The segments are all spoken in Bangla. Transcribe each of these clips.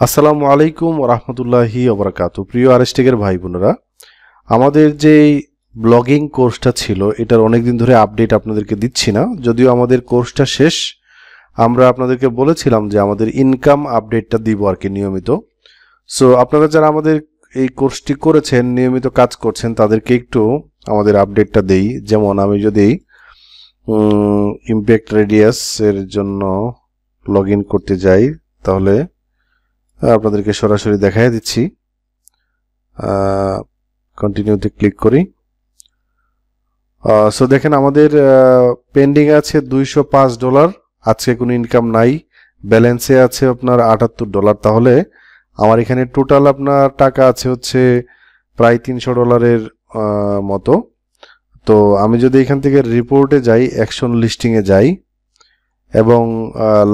আসসালামু আলাইকুম ওয়া রাহমাতুল্লাহি ওয়া বারাকাতুহু। প্রিয় আরএসটেকের ভাই বোনেরা, আমাদের যে ব্লগিং কোর্সটা ছিল এটার অনেকদিন ধরে আপডেট আপনাদেরকে দিচ্ছি না, যদিও আমাদের কোর্সটা শেষ। আমরা আপনাদেরকে বলেছিলাম যে আমাদের ইনকাম আপডেটটা দিব আর কি নিয়মিত। সো আপনারা যারা আমাদের এই কোর্সটি করেছেন, নিয়মিত কাজ করছেন, তাদেরকে একটু আমাদের আপডেটটা দেই। যেমন আমি যদি ইমপ্যাক্ট রেডিয়াস এর জন্য লগ ইন করতে যাই, তাহলে আপনাদেরকে সরাসরি দেখাই দিচ্ছি। কন্টিনিউতে ক্লিক করি। সো দেখেন আমাদের পেন্ডিং আছে $205। আজকে কোনো ইনকাম নাই। ব্যালেন্সে আছে আপনার $78। তাহলে আমার এখানে টোটাল আপনার টাকা আছে হচ্ছে প্রায় $300 মতো। তো আমি যদি এখান থেকে রিপোর্টে যাই, অ্যাকশন লিস্টিংয়ে যাই এবং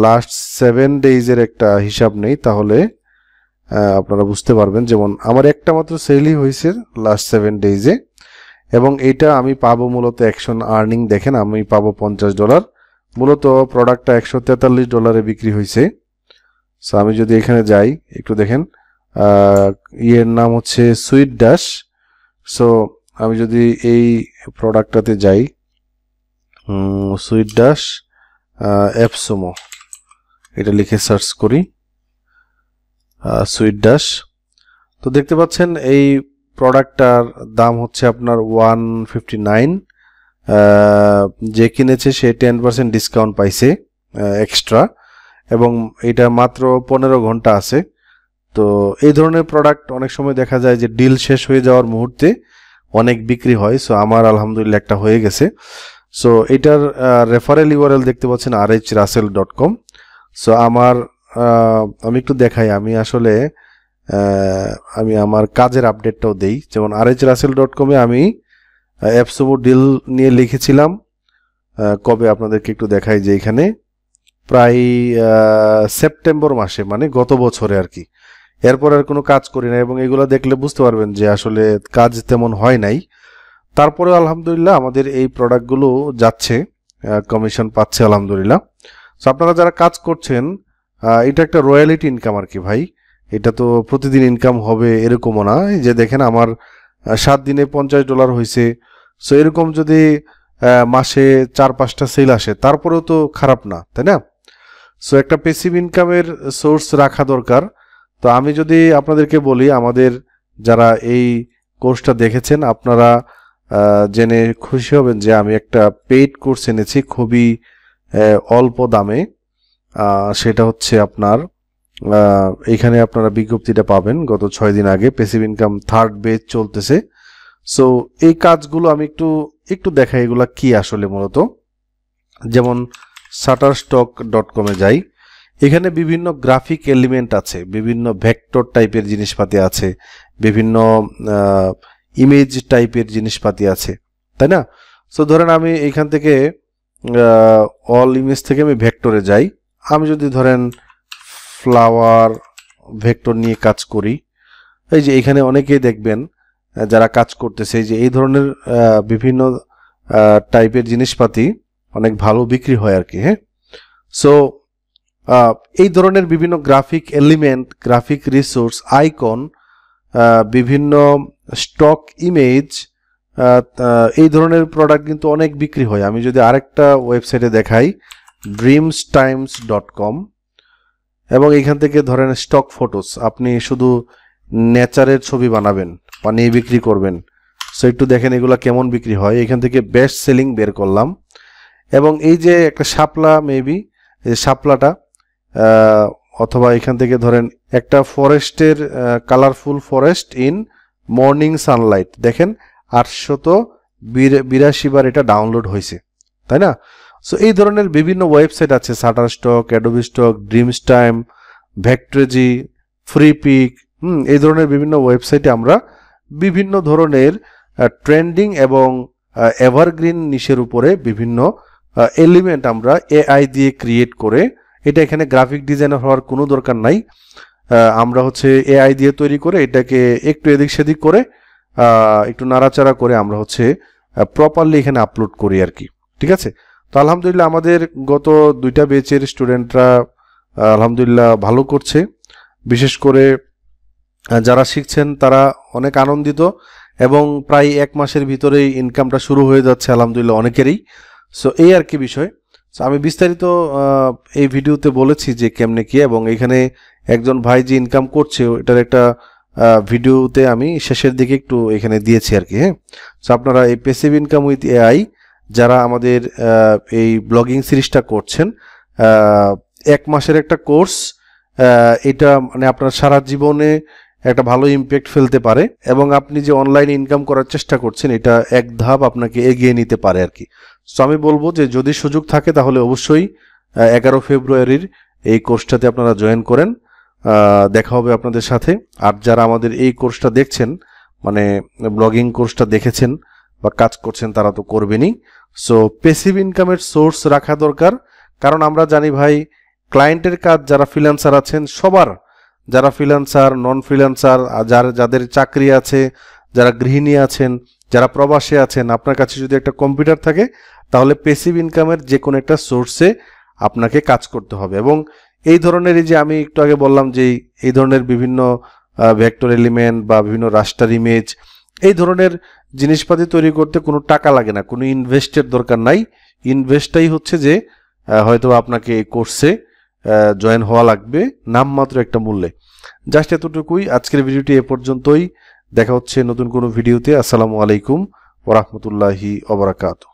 লাস্ট 7 ডেইজের একটা হিসাব নেই, তাহলে আপনারা বুঝতে পারবেন। যেমন আমার একটা মাত্র সেলই হয়েছে লাস্ট 7 ডেইজে, এবং এটা আমি পাবো মূলত অ্যাকশন আর্নিং। দেখেন আমি পাবো $50। মূলত প্রোডাক্টটা $143 বিক্রি হয়েছে। সো আমি যদি এখানে যাই একটু দেখেন, ইয়ের নাম হচ্ছে সুইট ড্যাশ। সো আমি যদি এই প্রোডাক্টটাতে যাই, সুইট ড্যাশ অ্যাপসমো এটা লিখে সার্চ করি, সুইট ড্যাশ। তো দেখতে পাচ্ছেন এই প্রোডাক্টটার দাম হচ্ছে আপনার 159। যে কিনেছে সে 10% ডিসকাউন্ট পাইছে এক্সট্রা, এবং এটা মাত্র 15 ঘন্টা আছে। তো এই ধরনের প্রোডাক্ট অনেক সময় দেখা যায় যে ডিল শেষ হয়ে যাওয়ার মুহূর্তে অনেক বিক্রি হয়। সো আমার আলহামদুলিল্লাহ একটা হয়ে গেছে। সো এটার রেফারেল ইউআরএল দেখতে পাচ্ছেন rhrussell.com। সো আমি একটু দেখাই, আমি আসলে আমি আমার কাজের আপডেটটাও দেই। যেমন rhrussell.com-এ আমি অ্যাপসমো ডিল নিয়ে লিখেছিলাম কবে, আপনাদেরকে একটু দেখাই যে এখানে প্রায় সেপ্টেম্বর মাসে, মানে গত বছরে আর কি। এরপর আর কোনো কাজ করি না, এবং এগুলো দেখলে বুঝতে পারবেন যে আসলে কাজ তেমন হয় নাই। তারপরে আলহামদুলিল্লাহ আমাদের এই প্রোডাক্টগুলো যাচ্ছে, কমিশন পাচ্ছে আলহামদুলিল্লাহ। সো আপনারা যারা কাজ করছেন, এটা একটা রয়্যালিটি ইনকাম আর কি ভাই। এটা তো প্রতিদিন ইনকাম হবে এরকমও না। এই যে দেখেন আমার 7 দিনে $50 হয়েছে। সো এরকম যদি মাসে 4-5টা সেল আসে, তারপরেও তো খারাপ না, তাই না? সো একটা প্যাসিভ ইনকামের সোর্স রাখা দরকার। তো আমি যদি আপনাদেরকে বলি, আমাদের যারা এই কোর্সটা দেখেছেন আপনারা জেনে খুশি হবেন যে আমি একটা পেইড কোর্স এনেছি খুবই অল্প দামে। সেটা হচ্ছে আপনার এখানে আপনারা বিজ্ঞপ্তিটা পাবেন গত 6 দিন আগে। প্যাসিভ ইনকাম 3rd বেচ চলতেছে। সো এই কাজগুলো আমি একটু দেখাই এগুলা কি আসলে মূলত। যেমন shutterstock.com-এ যাই, এখানে বিভিন্ন গ্রাফিক এলিমেন্ট আছে, বিভিন্ন ভেক্টর টাইপের জিনিসপাতি আছে, বিভিন্ন ইমেজ টাইপের জিনিসপাতি আছে, তাই না? সো ধরেন আমি এইখান থেকে অল ইমেজ থেকে আমি ভেক্টরে যাই। আমি যদি ধরেন ফ্লাওয়ার ভেক্টর নিয়ে কাজ করি, এই যে এখানে অনেকেই দেখবেন যারা কাজ করতেছে যে এই ধরনের বিভিন্ন টাইপের জিনিসপাতি অনেক ভালো বিক্রি হয় আর কি। হ্যাঁ, সো এই ধরনের বিভিন্ন graphic element, graphic resource, icon, বিভিন্ন স্টক ইমেজ, এই ধরনের প্রোডাক্ট কিন্তু অনেক বিক্রি হয়। আমি যদি আরেকটা ওয়েবসাইটে দেখাই, dreamstimes.com, এবং এখান থেকে ধরেন স্টক ফটোস, আপনি শুধু নেচারের ছবি বানাবেন, বানিয়ে বিক্রি করবেন। সো একটু দেখেন এগুলা কেমন বিক্রি হয়। এখান থেকে বেস্ট সেলিং বের করলাম, এবং এই যে একটা শাপলা, মেবি এই শাপলাটা, অথবা এখান থেকে ধরেন একটা ফরেস্টের colourful forest in morning Sunlight, দেখেন 882 বার এটা ডাউনলোড হয়েছে, তাই না? সো এই ধরনের বিভিন্ন ওয়েবসাইট আছে, শাটারস্টক, অ্যাডোবি স্টক, ড্রিমস্টাইম, ভেক্টরেজি, ফ্রিপিক, এই ধরনের বিভিন্ন ওয়েবসাইটে আমরা বিভিন্ন ধরনের ট্রেন্ডিং এবং এভারগ্রিন নিশের উপরে বিভিন্ন এলিমেন্ট আমরা এআই দিয়ে ক্রিয়েট করে, এটা এখানে গ্রাফিক ডিজাইনার হওয়ার কোনো দরকার নাই, আমরা হচ্ছে এআই দিয়ে তৈরি করে এটাকে একটু এদিক সেদিক করে একটু নাড়াচাড়া করে আমরা হচ্ছে প্রপারলি এখানে আপলোড করি আর কি। ঠিক আছে? তো আলহামদুলিল্লাহ আমাদের গত 2টা ব্যাচের স্টুডেন্টরা আলহামদুলিল্লাহ ভালো করছে। বিশেষ করে যারা শিখছেন তারা অনেক আনন্দিত এবং প্রায় 1 মাসের ভিতরেই ইনকামটা শুরু হয়ে যাচ্ছে আলহামদুলিল্লাহ অনেকেরই। সো এই আর কি বিষয়। সো আমি বিস্তারিত এই ভিডিওতে বলেছি যে কেমনে কি, এবং এখানে একজন ভাই যে ইনকাম করছে এটার একটা ভিডিওতে আমি শেষের দিকে একটু এখানে দিয়েছি আর কি। হ্যাঁ, সো আপনারা এই প্যাসিভ ইনকাম উইথ এআই যারা আমাদের এই ব্লগিং সিরিজটা করছেন, 1 মাসের একটা কোর্স, এটা মানে আপনার সারা জীবনে একটা ভালো ইমপ্যাক্ট ফেলতে পারে, এবং আপনি যে অনলাইন ইনকাম করার চেষ্টা করছেন এটা এক ধাপ আপনাকে এগিয়ে নিতে পারে আর কি। সো আমি বলবো যে যদি সুযোগ থাকে তাহলে অবশ্যই 11 ফেব্রুয়ারির এই কোর্সটাতে আপনারা জয়েন করেন, দেখা হবে আপনাদের সাথে। আর যারা আমাদের এই কোর্সটা দেখছেন, মানে ব্লগিং কোর্সটা দেখেছেন বা কাজ করছেন, তারা তো করবেনই। সো প্যাসিভ ইনকামের সোর্স রাখা দরকার, কারণ আমরা জানি ভাই ক্লায়েন্টের কাজ যারা ফ্রিল্যান্সার আছেন সবার, যারা ফ্রিল্যান্সার, নন ফ্রিল্যান্সার, যাদের চাকরি আছে, যারা গৃহিণী আছেন, যারা প্রবাসে আছেন, আপনার কাছে যদি একটা কম্পিউটার থাকে তাহলে প্যাসিভ ইনকামের যে কোনো একটা সোর্সে আপনাকে কাজ করতে হবে। এবং এই ধরনের, এই যে আমি একটু আগে বললাম যে এই ধরনের বিভিন্ন ভেক্টর এলিমেন্ট বা বিভিন্ন রাস্টার ইমেজ, এই ধরনের জিনিসপাতি তৈরি করতে কোনো টাকা লাগে না, কোনো ইনভেস্টের দরকার নাই। ইনভেস্টটাই হচ্ছে যে হয়তো আপনাকে এই কোর্সে জয়েন হওয়া লাগবে নামমাত্র একটা মূল্যে। জাস্ট এতটুকুই, আজকের ভিডিওটি এ পর্যন্তই। দেখা হচ্ছে নতুন কোনো ভিডিওতে। আসসালামু আলাইকুম ওয়া রাহমাতুল্লাহি ওয়া বারাকাতুহু।